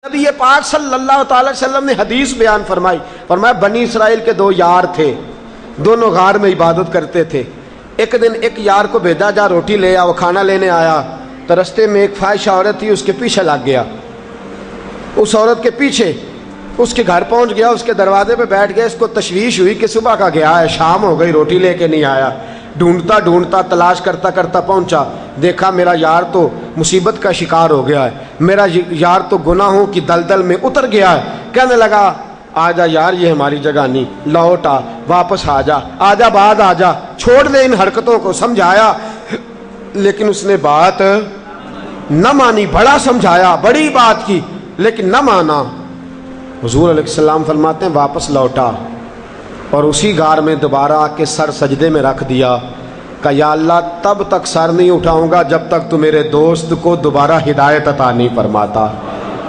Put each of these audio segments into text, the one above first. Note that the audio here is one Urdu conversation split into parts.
نبی پاک صلی اللہ تعالی وسلم نے حدیث بیان فرمائی، فرمایا بنی اسرائیل کے دو یار تھے، دونوں غار میں عبادت کرتے تھے۔ ایک دن ایک یار کو بھیجا جا روٹی لے آ، وہ کھانا لینے آیا تو رستے میں ایک فاحشہ عورت تھی، اس کے پیچھے لگ گیا، اس عورت کے پیچھے اس کے گھر پہنچ گیا، اس کے دروازے پہ بیٹھ گیا۔ اس کو تشویش ہوئی کہ صبح کا گیا ہے، شام ہو گئی، روٹی لے کے نہیں آیا۔ ڈھونڈتا ڈھونڈتا تلاش کرتا کرتا پہنچا، دیکھا میرا یار تو مصیبت کا شکار ہو گیا ہے، میرا یار تو گناہوں کی دلدل میں اتر گیا ہے۔ کہنے لگا آجا یار، یہ ہماری جگہ نہیں، لوٹ آ، واپس آجا، آجا بعد آجا، چھوڑ دے ان حرکتوں کو۔ سمجھایا لیکن اس نے بات نہ مانی، بڑا سمجھایا، بڑی بات کی لیکن نہ مانا۔ حضور علیہ السلام فرماتے ہیں واپس لوٹا اور اسی غار میں دوبارہ آ کے سر سجدے میں رکھ دیا کہ یا اللہ تب تک سر نہیں اٹھاؤں گا جب تک تو میرے دوست کو دوبارہ ہدایت عطا نہیں فرماتا۔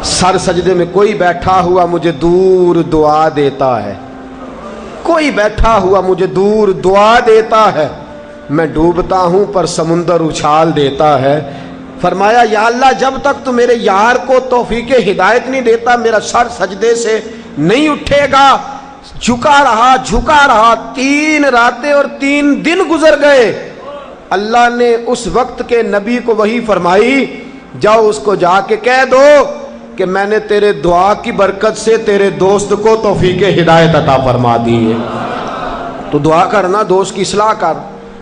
سر سجدے میں کوئی بیٹھا ہوا مجھے دور دعا دیتا ہے، کوئی بیٹھا ہوا مجھے دور دعا دیتا ہے، میں ڈوبتا ہوں پر سمندر اچھال دیتا ہے۔ فرمایا یا اللہ جب تک تو میرے یار کو توفیق ہدایت نہیں دیتا میرا سر سجدے سے نہیں اٹھے گا۔ جھکا رہا 3 راتیں اور 3 دن گزر گئے۔ اللہ نے اس وقت کے نبی کو وحی فرمائی، جاؤ اس کو جا کے کہہ دو کہ میں نے تیرے دعا کی برکت سے تیرے دوست کو توفیق ہدایت عطا فرما دی ہے۔ تو دعا کرنا، دوست کی اصلاح کر،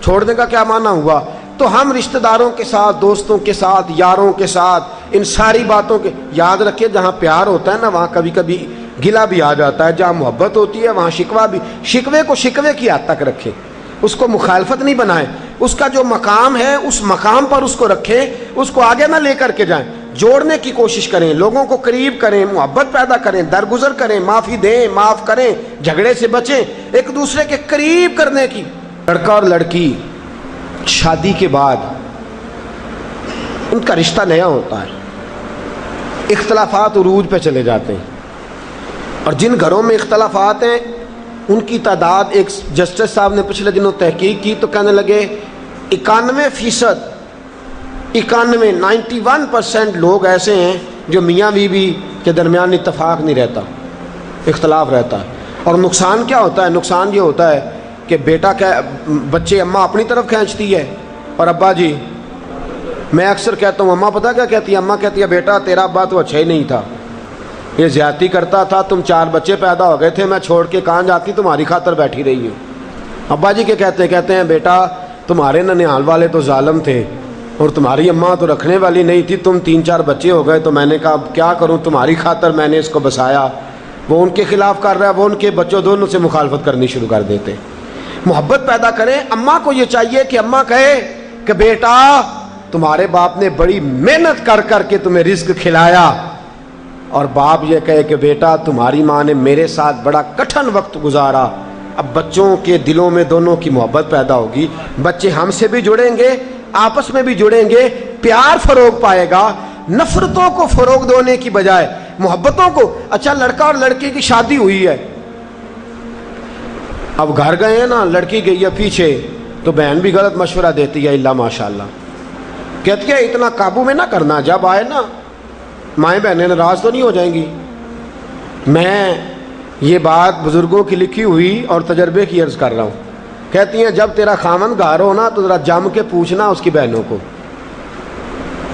چھوڑنے کا کیا معنی ہوا؟ تو ہم رشتہ داروں کے ساتھ، دوستوں کے ساتھ، یاروں کے ساتھ ان ساری باتوں کے یاد رکھیں، جہاں پیار ہوتا ہے نا وہاں کبھی کبھی گلہ بھی آ جاتا ہے، جہاں محبت ہوتی ہے وہاں شکوہ بھی۔ شکوے کو شکوے کی حد تک رکھیں، اس کو مخالفت نہیں بنائیں، اس کا جو مقام ہے اس مقام پر اس کو رکھیں، اس کو آگے نہ لے کر کے جائیں۔ جوڑنے کی کوشش کریں، لوگوں کو قریب کریں، محبت پیدا کریں، درگزر کریں، معافی دیں، معاف کریں، جھگڑے سے بچیں، ایک دوسرے کے قریب کرنے کی۔ لڑکا اور لڑکی شادی کے بعد ان کا رشتہ نیا ہوتا ہے، اختلافات عروج پہ چلے جاتے ہیں، اور جن گھروں میں اختلافات ہیں ان کی تعداد، ایک جسٹس صاحب نے پچھلے دنوں تحقیق کی تو کہنے لگے 91% 91% لوگ ایسے ہیں جو میاں بیوی کے درمیان اتفاق نہیں رہتا، اختلاف رہتا ہے۔ اور نقصان کیا ہوتا ہے؟ نقصان یہ ہوتا ہے کہ بیٹا بچے اماں اپنی طرف کھینچتی ہے اور ابا جی، میں اکثر کہتا ہوں اماں پتہ کیا کہتی ہے؟ اماں کہتی ہے بیٹا تیرا ابا تو اچھا ہی نہیں تھا، یہ زیادتی کرتا تھا، تم 4 بچے پیدا ہو گئے تھے، میں چھوڑ کے کہاں جاتی، تمہاری خاطر بیٹھی رہی ہوں۔ ابا جی کہتے ہیں بیٹا تمہارے ننیال والے تو ظالم تھے اور تمہاری اماں تو رکھنے والی نہیں تھی، تم 3-4 بچے ہو گئے تو میں نے کہا اب کیا کروں، تمہاری خاطر میں نے اس کو بسایا۔ وہ ان کے خلاف کر رہا ہے، وہ ان کے بچوں دونوں سے مخالفت کرنی شروع کر دیتے۔ محبت پیدا کریں۔ اماں کو یہ چاہیے کہ اماں کہے کہ بیٹا تمہارے باپ نے بڑی محنت کر کر کے تمہیں رزق کھلایا، اور باپ یہ کہے کہ بیٹا تمہاری ماں نے میرے ساتھ بڑا کٹھن وقت گزارا۔ اب بچوں کے دلوں میں دونوں کی محبت پیدا ہوگی، بچے ہم سے بھی جڑیں گے، آپس میں بھی جڑیں گے، پیار فروغ پائے گا، نفرتوں کو فروغ دینے کی بجائے محبتوں کو۔ اچھا لڑکا اور لڑکی کی شادی ہوئی ہے، اب گھر گئے ہیں نا، لڑکی گئی ہے پیچھے تو بہن بھی غلط مشورہ دیتی ہے، اللہ ماشاءاللہ کہتی ہے اتنا قابو میں نہ کرنا، جب آئے نا مائیں بہنیں ناراض تو نہیں ہو جائیں گی۔ میں یہ بات بزرگوں کی لکھی ہوئی اور تجربے کی عرض کر رہا ہوں، کہتی ہیں جب تیرا خامن گھر ہو نا تو ذرا جم کے پوچھنا اس کی بہنوں کو،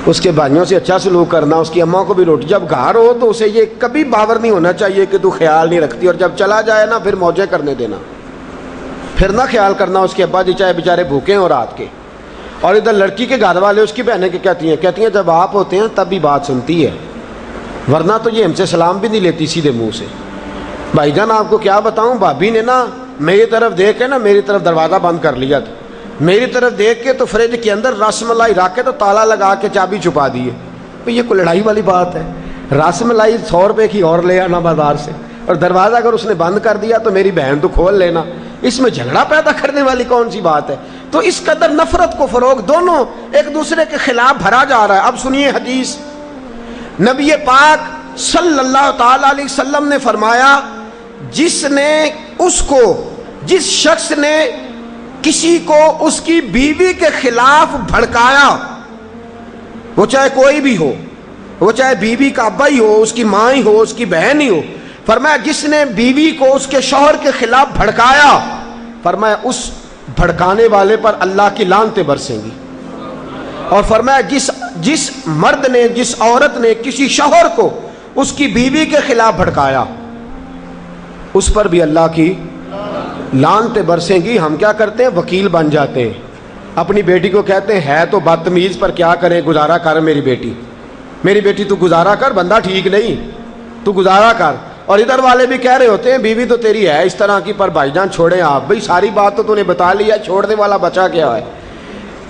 اس کے بھائیوں سے اچھا سلوک کرنا، اس کی اماں کو بھی روٹی، جب گھر ہو تو اسے یہ کبھی باور نہیں ہونا چاہیے کہ تو خیال نہیں رکھتی، اور جب چلا جائے نا پھر موجیں کرنے دینا، پھر نہ خیال کرنا اس کے ابا جی چاہے بیچارے بھوکے ہیں اور رات کے۔ اور ادھر لڑکی کے گھر والے اس کی بہنیں کے کہتی ہیں جب آپ ہوتے ہیں تب بھی بات سنتی ہے، ورنہ تو یہ ہم سے سلام بھی نہیں لیتی سیدھے منہ سے۔ بھائی جان آپ کو کیا بتاؤں، بھابی نے نا میری طرف دیکھ کے نا میری طرف دروازہ بند کر لیا تھا، میری طرف دیکھ کے تو فریج کے اندر رس ملائی رکھ کے تو تالا لگا کے چابی چھپا دی ہے۔ یہ کوئی لڑائی والی بات ہے؟ رس ملائی 100 روپے کی اور لے آنا بازار سے، اور دروازہ اگر اس نے بند کر دیا تو میری بہن تو کھول لینا، اس میں جھگڑا پیدا کرنے والی کون سی بات ہے؟ تو اس قدر نفرت کو فروغ، دونوں ایک دوسرے کے خلاف بھرا جا رہا ہے۔ اب سنیے حدیث، نبی پاک صلی اللہ تعالی علیہ وسلم نے فرمایا جس شخص نے کسی کو اس کی بیوی کے خلاف بھڑکایا، وہ چاہے کوئی بھی ہو، وہ چاہے بیوی کا ابا ہی ہو، اس کی ماں ہی ہو، اس کی بہن ہی ہو، فرمایا جس نے بیوی کو اس کے شوہر کے خلاف بھڑکایا، فرمایا اس بھڑکانے والے پر اللہ کی لعنتیں برسیں گی۔ اور فرمایا جس مرد نے، جس عورت نے کسی شوہر کو اس کی بیوی کے خلاف بھڑکایا، اس پر بھی اللہ کی لعنتیں برسیں گی۔ ہم کیا کرتے ہیں؟ وکیل بن جاتے ہیں، اپنی بیٹی کو کہتے ہیں ہے تو بدتمیز پر کیا کریں، گزارا کر میری بیٹی تو گزارا کر، بندہ ٹھیک نہیں، تو گزارا کر۔ اور ادھر والے بھی کہہ رہے ہوتے ہیں بیوی تو تیری ہے اس طرح کی، پر بھائی جان چھوڑیں آپ، بھئی ساری بات تو نے بتا لی ہے، چھوڑنے والا بچا کیا ہے؟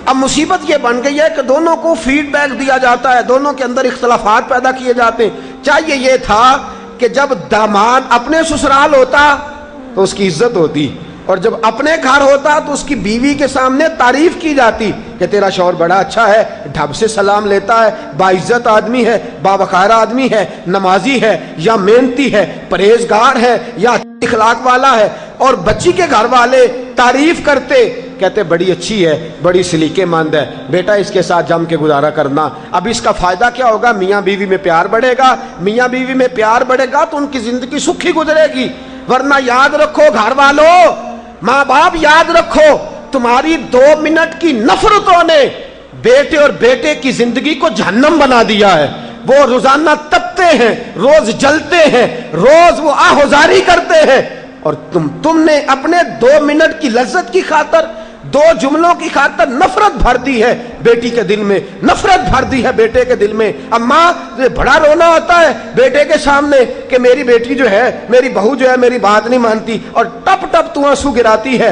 اب مصیبت یہ بن گئی ہے کہ دونوں کو فیڈ بیک دیا جاتا ہے، دونوں کے اندر اختلافات پیدا کیے جاتے ہیں۔ چاہیے یہ تھا کہ جب داماد اپنے سسرال ہوتا تو اس کی عزت ہوتی، اور جب اپنے گھر ہوتا تو اس کی بیوی کے سامنے تعریف کی جاتی کہ تیرا شوہر بڑا اچھا ہے، ڈھب سے سلام لیتا ہے، باعزت آدمی ہے، باوقار آدمی ہے، نمازی ہے یا محنتی ہے، پرہیزگار ہے یا اخلاق والا ہے۔ اور بچی کے گھر والے تعریف کرتے، کہتے بڑی اچھی ہے، بڑی سلیقے مند ہے، بیٹا اس کے ساتھ جم کے گزارا کرنا۔ اب اس کا فائدہ کیا ہوگا؟ میاں بیوی میں پیار بڑھے گا، میاں بیوی میں پیار بڑھے گا تو ان کی زندگی سکھی گزرے گی۔ ورنہ یاد رکھو گھر والوں، ماں باپ یاد رکھو، تمہاری 2 منٹ کی نفرتوں نے بیٹے اور بیٹے کی زندگی کو جہنم بنا دیا ہے۔ وہ روزانہ تپتے ہیں، روز جلتے ہیں، روز وہ آہوزاری کرتے ہیں، اور تم نے اپنے 2 منٹ کی لذت کی خاطر، 2 جملوں کی خاطر نفرت بھر دی ہے بیٹی کے دل میں، نفرت بھر دی ہے بیٹے کے دل میں۔ اماں بڑا رونا آتا ہے بیٹے کے سامنے کہ میری بیٹی جو ہے، میری بہو جو ہے میری بات نہیں مانتی، اور ٹپ ٹپ تو آنسو گراتی ہے۔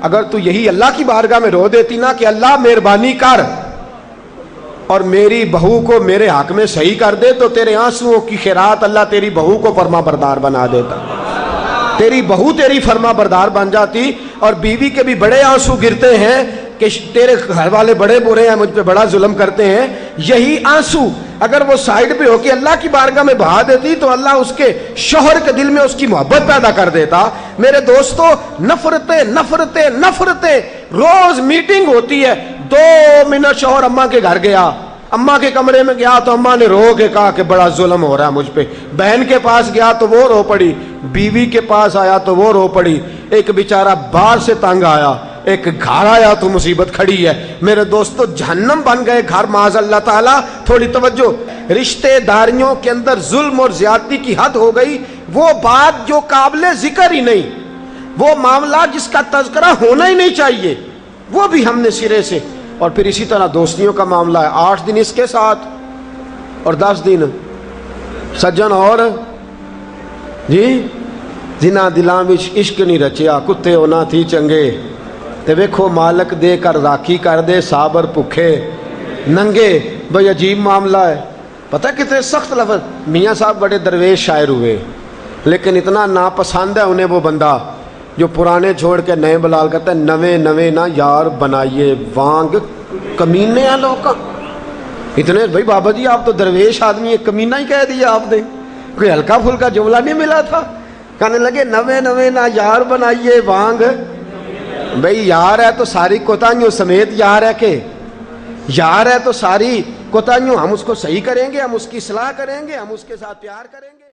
اگر تو یہی اللہ کی بارگاہ میں رو دیتی نا کہ اللہ مہربانی کر اور میری بہو کو میرے حق میں صحیح کر دے، تو تیرے آنسوؤں کی خیرات اللہ تیری بہو کو فرما بردار بنا دیتا، تیری بہو تیری فرما بردار بن جاتی۔ اور بیوی کے بھی بڑے آنسو گرتے ہیں کہ تیرے گھر والے بڑے برے ہیں، مجھ پہ بڑا ظلم کرتے ہیں۔ یہی آنسو اگر وہ سائیڈ پہ ہو کے اللہ کی بارگاہ میں بہا دیتی تو اللہ اس کے شوہر کے دل میں اس کی محبت پیدا کر دیتا۔ میرے دوستو، نفرتیں نفرتیں نفرتیں، روز میٹنگ ہوتی ہے۔ 2 منٹ شوہر اماں کے گھر گیا، اماں کے کمرے میں گیا تو اماں نے رو کے کہا کہ بڑا ظلم ہو رہا ہے مجھ پہ۔ بہن کے پاس گیا تو وہ رو پڑی، بیوی کے پاس آیا تو وہ رو پڑی، ایک بیچارہ باہر سے تنگ آیا، ایک گھر آیا تو مصیبت کھڑی ہے۔ میرے دوستو، جہنم بن گئے گھر معاذ اللہ تعالی۔ تھوڑی توجہ، رشتہ داریوں کے اندر ظلم اور زیادتی کی حد ہو گئی، وہ بات جو قابل ذکر ہی نہیں، وہ معاملہ جس کا تذکرہ ہونا ہی نہیں چاہیے، وہ بھی ہم نے سرے سے۔ اور پھر اسی طرح دوستیوں کا معاملہ ہے، 8 دن اس کے ساتھ اور 10 دن سجن اور جی جنہ دلاں وچ عشق نہیں رچیا، کتے ہونا تھی چنگے، تے ویکھو مالک دے کر راکھی کر دے، صابر بھکھے ننگے۔ بھئی عجیب معاملہ ہے، پتہ کتنے سخت لفظ۔ میاں صاحب بڑے درویش شاعر ہوئے، لیکن اتنا ناپسند ہے انہیں وہ بندہ جو پرانے چھوڑ کے نئے بلال کرتا ہے، نوے نوے نہ یار بنائیے وانگ کمینے ہیں لوگ۔ اتنے بھائی بابا جی آپ تو درویش آدمی ہے، کمینہ ہی کہہ دیا آپ نے، کوئی ہلکا پھلکا جملہ نہیں ملا تھا۔ کہنے لگے نوے نوے نہ یار بنائیے وانگ، بھئی یار ہے تو ساری کوتاہیوں سمیت یار ہے، کہ یار ہے تو ساری کوتاہیوں ہم اس کو صحیح کریں گے، ہم اس کی اصلاح کریں گے، ہم اس کے ساتھ پیار کریں گے۔